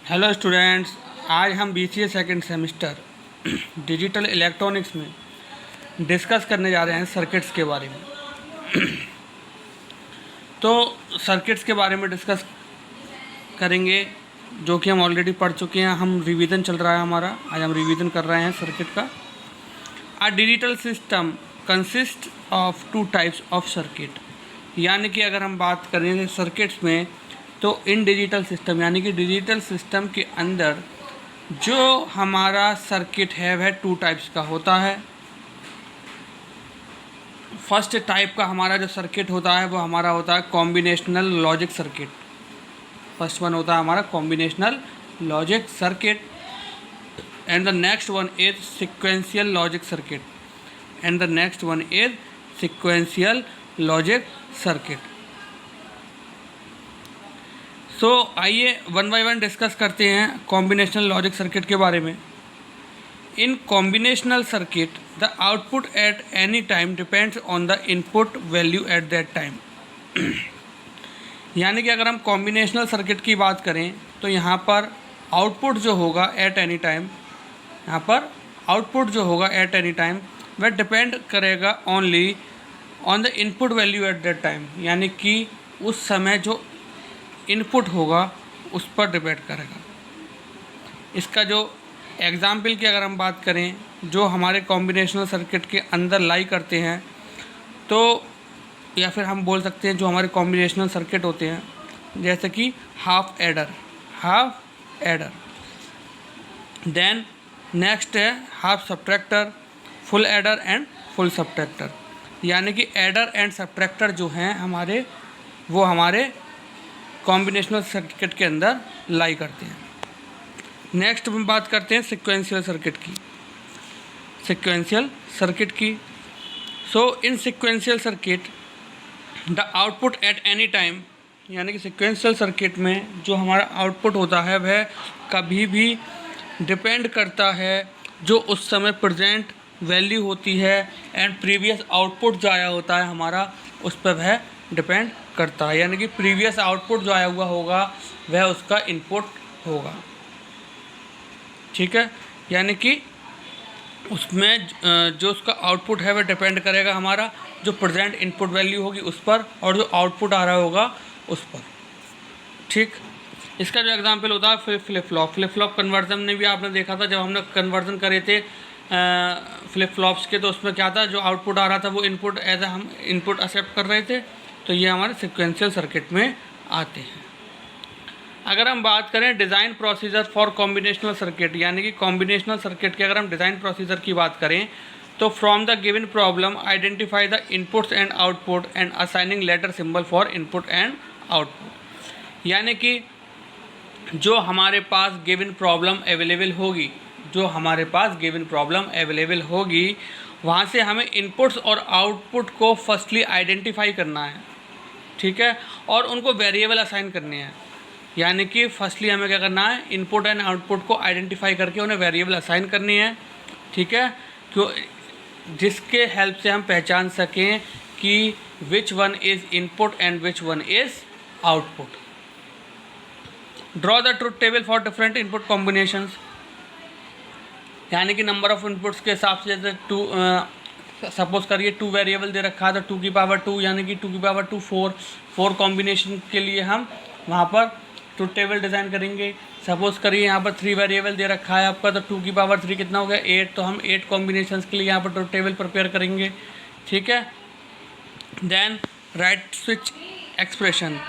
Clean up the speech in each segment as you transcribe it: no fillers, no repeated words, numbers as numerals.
Hello students, आज हम BCA second semester digital electronics में डिस्कस करने जा रहे हैं सर्किट्स के बारे में। तो सर्किट्स के बारे में डिस्कस करेंगे जो कि हम ऑलरेडी पढ़ चुके हैं। हम रिवीजन चल रहा है हमारा, आज हम रिवीजन कर रहे हैं सर्किट का। A digital system consist of two types of circuit, यानी कि अगर हम बात करें सर्किट्स में तो इन डिजिटल सिस्टम यानी कि डिजिटल सिस्टम के अंदर जो हमारा सर्किट है वह टू टाइप्स का होता है। फर्स्ट टाइप का हमारा जो सर्किट होता है वो हमारा होता है combinational logic circuit. First one होता है हमारा combinational logic circuit and the next one is sequential logic circuit and the next one is sequential logic circuit. So आइए वन बाय वन डिस्कस करते हैं कॉम्बिनेशनल लॉजिक सर्किट के बारे में। In combinational circuit the output at any time depends on the input value at that time. यानी कि अगर हम कॉम्बिनेशनल सर्किट की बात करें तो यहाँ पर आउटपुट जो होगा एट एनी टाइम, यहाँ पर आउटपुट जो होगा एट एनी टाइम वह डिपेंड करेगा only on the input value at that time, यानी कि उस समय जो इनपुट होगा उस पर डिपेंड करेगा। इसका जो एग्ज़ाम्पल की अगर हम बात करें जो हमारे कॉम्बिनेशनल सर्किट के अंदर लाई करते हैं, तो या फिर हम बोल सकते हैं जो हमारे कॉम्बिनेशनल सर्किट होते हैं, जैसे कि हाफ एडर, देन नेक्स्ट है half subtractor, full adder and full subtractor. यानी कि एडर एंड सब्ट्रैक्टर जो हैं हमारे वो हमारे कॉम्बिनेशनल सर्किट के अंदर लाई करते हैं। नेक्स्ट हम बात करते हैं सिक्वेंशियल सर्किट की। So in sequential circuit the output at any time, यानी कि सिक्वेंशियल सर्किट में जो हमारा आउटपुट होता है वह कभी भी डिपेंड करता है जो उस समय प्रेजेंट वैल्यू होती है एंड प्रीवियस आउटपुट जो आया होता है हमारा उस पर वह डिपेंड करता है। यानी कि प्रीवियस आउटपुट जो आया हुआ होगा वह उसका इनपुट होगा, ठीक है। यानी कि उसमें जो उसका आउटपुट है वह डिपेंड करेगा हमारा जो प्रेजेंट इनपुट वैल्यू होगी उस पर और जो आउटपुट आ रहा होगा उस पर, ठीक। इसका जो एग्जांपल होता है फ्लिप फ्लॉप कन्वर्जन में भी आपने देखा था, जब हमने कन्वर्जन करे थे फ्लिप फ्लॉप्स के, तो उसमें क्या था जो आउटपुट आ रहा था वो इनपुट एज हम इनपुट एक्सेप्ट कर रहे थे। तो ये हमारे सिक्वेंशियल सर्किट में आते हैं। अगर हम बात करें design procedure for combinational circuit, यानी कि कॉम्बिनेशनल सर्किट के अगर हम डिज़ाइन प्रोसीजर की बात करें तो from the given problem identify the inputs and output and assigning letter symbol for input and output. यानी कि जो हमारे पास गिवन प्रॉब्लम अवेलेबल होगी वहाँ से हमें इनपुट्स और आउटपुट को फर्स्टली आइडेंटिफाई करना है, ठीक है, और उनको वेरिएबल असाइन करने हैं। यानी कि फर्स्टली हमें क्या करना है, इनपुट एंड आउटपुट को आइडेंटिफाई करके उन्हें वेरिएबल असाइन करनी है, ठीक है, क्यों, जिसके हेल्प से हम पहचान सकें कि which one is input and which one is output. Draw the truth table for different input combinations, यानी कि नंबर ऑफ इनपुट्स के हिसाब से, जैसे सपोज करिए 2 वेरिएबल दे रखा है तो 2 की पावर 2 यानी कि 2 की पावर 2 4 कॉम्बिनेशन के लिए हम वहाँ पर ट्रुथ टेबल डिज़ाइन करेंगे। सपोज करिए यहाँ पर 3 वेरिएबल दे रखा है आपका, तो 2 की पावर 3 कितना हो गया 8, तो हम 8 कॉम्बिनेशंस के लिए यहाँ पर ट्रुथ टेबल प्रिपेयर करेंगे, ठीक है। देन राइट स्विच एक्सप्रेशन,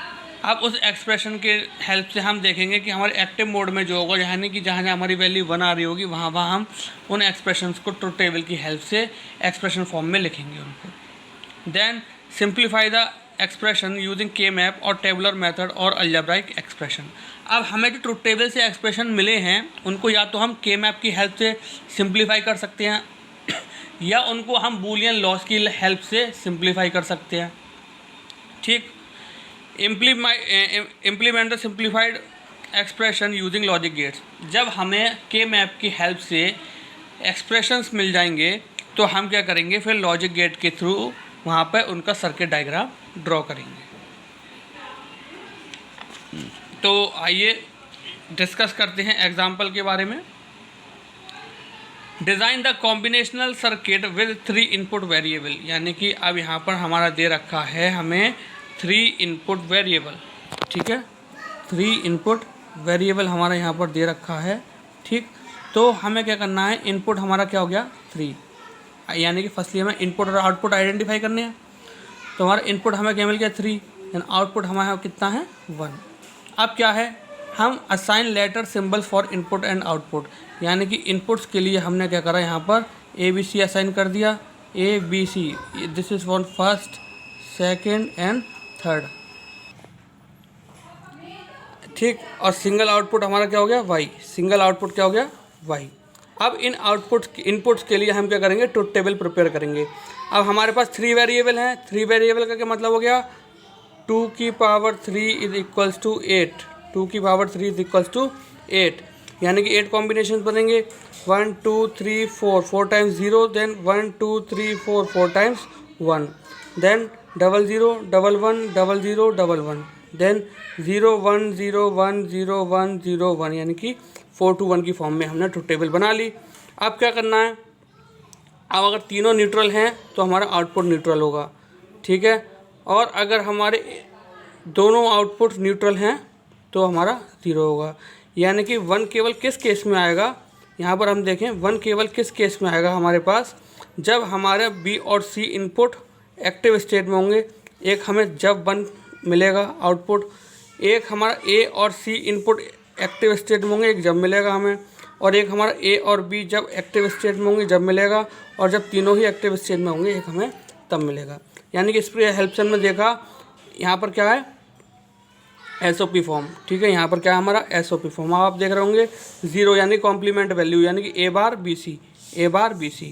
अब उस एक्सप्रेशन के हेल्प से हम देखेंगे कि हमारे एक्टिव मोड में जो होगा, यानी कि जहाँ जहाँ हमारी वैल्यू 1 आ रही होगी वहाँ हम उन एक्सप्रेशंस को ट्रुथ टेबल की हेल्प से एक्सप्रेशन फॉर्म में लिखेंगे उनको। Then simplify the expression using K map और टेबुलर मेथड और अलजेब्राइक एक्सप्रेशन। अब हमें जो ट्रुथ टेबल से एक्सप्रेशन मिले हैं उनको या तो हम के मैप की हेल्प से सिंप्लीफाई कर सकते हैं या उनको हम बूलियन लॉस की हेल्प से सिंप्लीफाई कर सकते हैं, ठीक। Implement the simplified expression using logic gates, जब हमें के मैप की हेल्प से एक्सप्रेशंस मिल जाएंगे तो हम क्या करेंगे, फिर लॉजिक गेट के थ्रू वहाँ पर उनका सर्किट डायग्राम ड्रॉ करेंगे। तो आइए डिस्कस करते हैं एग्जाम्पल के बारे में। Design the combinational circuit with 3 input variable, यानी कि अब यहाँ पर हमारा दे रखा है हमें 3 इनपुट वेरिएबल, ठीक है, 3 इनपुट वेरिएबल हमारा यहाँ पर दे रखा है, ठीक। तो हमें क्या करना है, इनपुट हमारा क्या हो गया 3, यानी कि फर्स्टली हमें इनपुट और आउटपुट आइडेंटिफाई करने हैं। तो हमारा इनपुट हमें क्या मिल गया 3, एंड आउटपुट हमारा कितना है 1। अब क्या है, हम assign letter symbols for input and output, यानी कि इनपुट्स के लिए हमने क्या करा यहाँ पर ABC असाइन कर दिया, ABC, this is for first, second and third, ठीक। और सिंगल आउटपुट हमारा क्या हो गया Y, सिंगल आउटपुट क्या हो गया Y। अब इन इनपुट्स के लिए हम क्या करेंगे, ट्रुथ टेबल प्रिपेयर करेंगे। अब हमारे पास 3 वेरिएबल हैं, 3 वेरिएबल का क्या मतलब हो गया, 2 की पावर 3 इज इक्वल्स टू 8, 2 की पावर 3 इज इक्वल्स टू 8, यानी कि 8 कॉम्बिनेशन बनेंगे, 1 2 3 4, 4 times 0, then 1 2 3 4, 4 times 1, then 0 0 1 1 0 0 1 1, then 0 1 0 1 0 1 0 1, यानी कि 4 to 1 की फॉर्म में हमने ट्रुथ टेबल बना ली। अब क्या करना है, अब अगर तीनों न्यूट्रल हैं तो हमारा आउटपुट न्यूट्रल होगा, ठीक है, और अगर हमारे दोनों आउटपुट न्यूट्रल हैं तो हमारा 0 होगा। यानी कि 1 केवल किस केस में आएगा, यहाँ पर हम देखें 1 केवल किस केस में आएगा हमारे पास, जब हमारे B और C इनपुट एक्टिव स्टेट में होंगे। एक हमें जब 1 मिलेगा आउटपुट, एक हमारा A और C इनपुट एक्टिव स्टेट में होंगे, एक जब मिलेगा हमें, और एक हमारा A और B जब एक्टिव स्टेट में होंगे जब मिलेगा, और जब तीनों ही एक्टिव स्टेट में होंगे एक हमें तब मिलेगा। यानी कि इस पर हेल्पसन में देखा, यहाँ पर क्या है SOP फॉर्म, ठीक है, यहाँ पर क्या है हमारा SOP फॉर्म। आप देख रहे होंगे 0 यानी कॉम्प्लीमेंट वैल्यू, यानी कि A bar B C।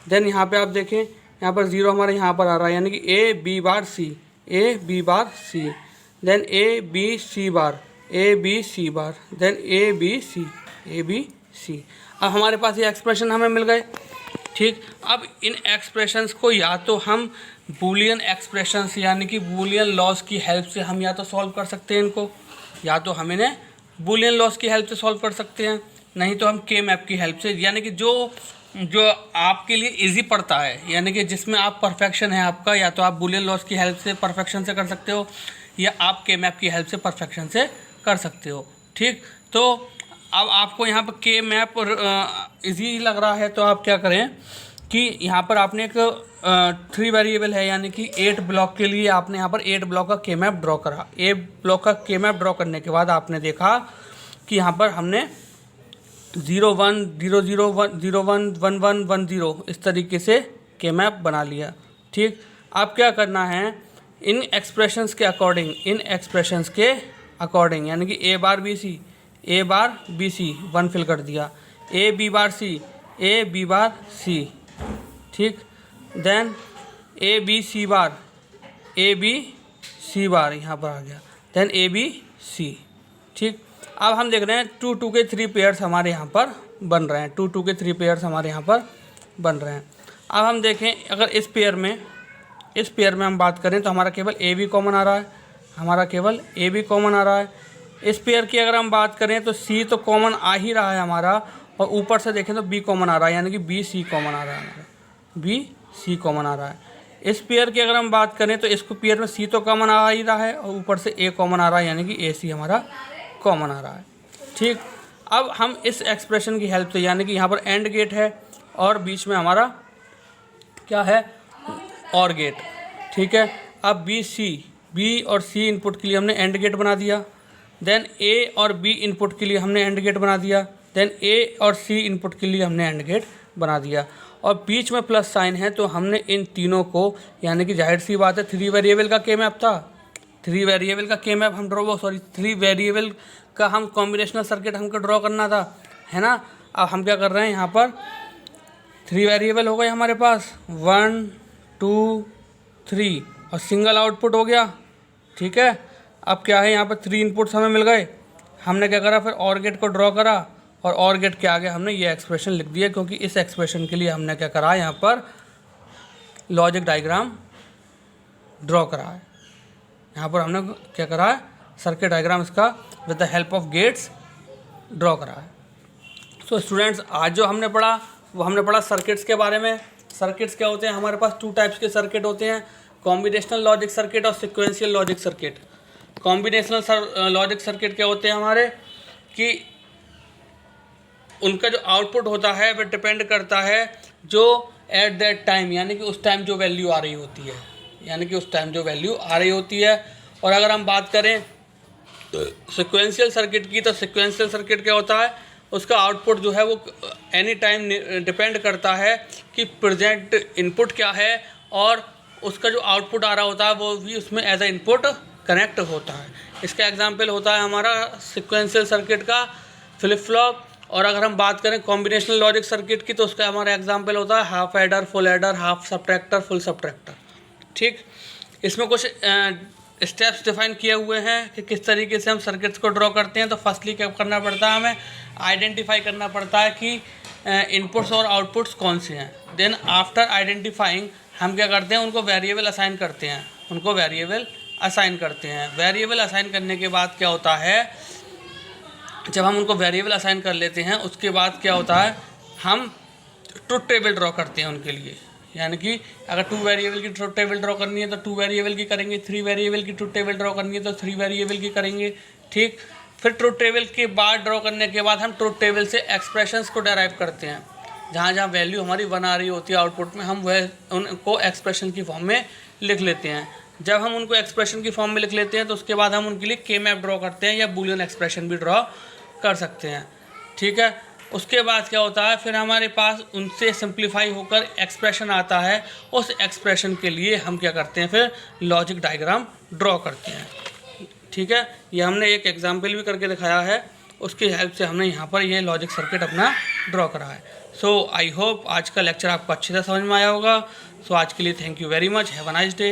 Then यहाँ पे आप देखें यहाँ पर 0 हमारा यहाँ पर आ रहा है, यानी कि A B bar C, then A B C bar, then A B C। अब हमारे पास ये एक्सप्रेशन हमें मिल गए, ठीक। अब इन एक्सप्रेशंस को या तो हम बूलियन एक्सप्रेशंस यानी कि बूलियन लॉस की हेल्प से हम या तो सॉल्व कर सकते हैं इनको, या तो हम इन्हें बूलियन लॉस की हेल्प से सॉल्व कर सकते हैं, नहीं तो हम के मैप की हेल्प से, यानी कि जो आपके लिए इजी पड़ता है, यानी कि जिसमें आप परफेक्शन है आपका, या तो आप बूलियन लॉस की हेल्प से परफेक्शन से कर सकते हो, या आप के मैप की हेल्प से परफेक्शन से कर सकते हो, ठीक। तो अब आपको यहाँ पर के मैप इजी लग रहा है तो आप क्या करें कि यहाँ पर आपने एक 3 वेरिएबल है, यानी कि 8 ब्लॉक के लिए आपने यहाँ पर 8 ब्लॉक का के मैप ड्रॉ करा। 8 ब्लॉक का के मैप ड्रॉ करने के बाद आपने देखा कि यहाँ पर हमने 0 1 0 0 1 0 1 1 1 1 0 इस तरीके से के मैप बना लिया, ठीक। अब क्या करना है, इन एक्सप्रेशंस के अकॉर्डिंग, यानी कि A bar B C 1 fill कर दिया, A B बार C, ठीक, then A B C bar यहाँ पर आ गया, देन A B C, ठीक। अब हम देख रहे हैं 2 2 के 3 पेयर्स हमारे यहाँ पर बन रहे हैं, 2 2 के 3 पेयर्स हमारे यहाँ पर बन रहे हैं। अब हम देखें अगर इस पेयर में हम बात करें तो हमारा केवल A B कॉमन आ रहा है, इस पेयर की अगर हम बात करें तो C तो कॉमन आ ही रहा है हमारा, और ऊपर से देखें तो B कॉमन आ रहा है, यानी कि B C कॉमन आ रहा है। इस पेयर की अगर हम बात करें तो इसको पेयर में C तो कॉमन आ ही रहा है, और ऊपर से A कॉमन आ रहा है, यानी कि AC हमारा कॉमन आ रहा है, ठीक। अब हम इस एक्सप्रेशन की हेल्प से, यानी कि यहाँ पर एंड गेट है और बीच में हमारा क्या है और गेट, ठीक है। अब B और C इनपुट के लिए हमने एंड गेट बना दिया, देन A और B इनपुट के लिए हमने एंड गेट बना दिया, देन A और C इनपुट के लिए हमने एंड गेट बना दिया, और बीच में प्लस साइन है तो हमने इन तीनों को, यानी कि जाहिर सी बात है 3 वेरिएबल का के मैप था, 3 वेरिएबल का के मैप हम 3 वेरिएबल का हम कॉम्बिनेशनल सर्किट हमको ड्रॉ करना था, है ना। अब हम क्या कर रहे हैं, यहाँ पर 3 वेरिएबल हो गए हमारे पास 1 2 3 और सिंगल आउटपुट हो गया, ठीक है। अब क्या है, यहाँ पर 3 इनपुट्स हमें मिल गए, हमने क्या करा फिर और गेट को ड्रॉ करा, और और गेट के आगे हमने ये एक्सप्रेशन लिख दिया, क्योंकि इस एक्सप्रेशन के लिए हमने क्या करा, यहाँ पर लॉजिक डायग्राम ड्रॉ करा है। यहाँ पर हमने क्या करा है, सर्किट डायग्राम इसका with the help of gates draw करा है। सो स्टूडेंट्स, आज जो हमने पढ़ा वो हमने पढ़ा सर्किट्स के बारे में। सर्किट्स क्या होते हैं? हमारे पास 2 टाइप्स के सर्किट होते हैं, कॉम्बिनेशनल लॉजिक सर्किट और sequential logic circuit. Combinational logic circuit क्या होते हैं हमारे, कि उनका जो आउटपुट होता है वह डिपेंड करता है जो एट दैट टाइम, यानी कि उस टाइम जो वैल्यू आ रही होती है, और अगर हम बात करें सिक्वेंशियल सर्किट की, तो सिक्वेंशियल सर्किट क्या होता है, उसका आउटपुट जो है वो एनी टाइम डिपेंड करता है कि प्रेजेंट इनपुट क्या है, और उसका जो आउटपुट आ रहा होता है वो भी उसमें एज ए इनपुट कनेक्ट होता है। इसका एग्जांपल होता है हमारा सिक्वेंशियल सर्किट का फ्लिप फ्लॉप। और अगर हम बात करें कॉम्बिनेशनल लॉजिक सर्किट की, तो उसका हमारा एग्जांपल होता है half adder, full adder, half subtractor, full subtractor. ठीक, इसमें कुछ स्टेप्स डिफाइन किए हुए हैं कि किस तरीके से हम सर्किट्स को ड्रॉ करते हैं। तो फर्स्टली क्या करना पड़ता है, हमें आइडेंटिफाई करना पड़ता है कि इनपुट्स और आउटपुट्स कौन से हैं। देन आफ्टर आइडेंटिफाइंग हम क्या करते हैं, उनको वेरिएबल असाइन करते हैं। वेरिएबल असाइन करने के बाद क्या होता है, जब हम उनको वेरिएबल असाइन कर लेते हैं उसके बाद क्या होता है, हम ट्रुथ टेबल ड्रॉ करते हैं उनके लिए। यानी कि अगर 2 वेरिएबल की ट्रुथ टेबल ड्रॉ करनी है तो 2 वेरिएबल की करेंगे, 3 वेरिएबल की ट्रुथ टेबल ड्रॉ करनी है तो 3 वेरिएबल की करेंगे। ठीक, फिर ट्रुथ टेबल के बाद ड्रॉ करने के बाद हम ट्रुथ टेबल से एक्सप्रेशंस को डेराइव करते हैं। जहाँ जहाँ वैल्यू हमारी 1 आ रही होती है आउटपुट में, हम वह उनको एक्सप्रेशन की फॉर्म में लिख लेते हैं। जब हम उनको एक्सप्रेशन की फॉर्म में लिख लेते हैं तो उसके बाद हम उनके लिए के मैप ड्रॉ करते हैं, या बूलियन एक्सप्रेशन भी ड्रॉ कर सकते हैं। ठीक है, उसके बाद क्या होता है, फिर हमारे पास उनसे सिंप्लीफाई होकर एक्सप्रेशन आता है। उस एक्सप्रेशन के लिए हम क्या करते हैं, फिर लॉजिक डायग्राम ड्रॉ करते हैं। ठीक है, ये हमने एक एग्जांपल भी करके दिखाया है, उसकी हेल्प से हमने यहाँ पर ये लॉजिक सर्किट अपना ड्रॉ करा है। सो आई होप आज का लेक्चर आपको अच्छे से समझ में आया होगा। सो आज के लिए thank you very much, have a nice day.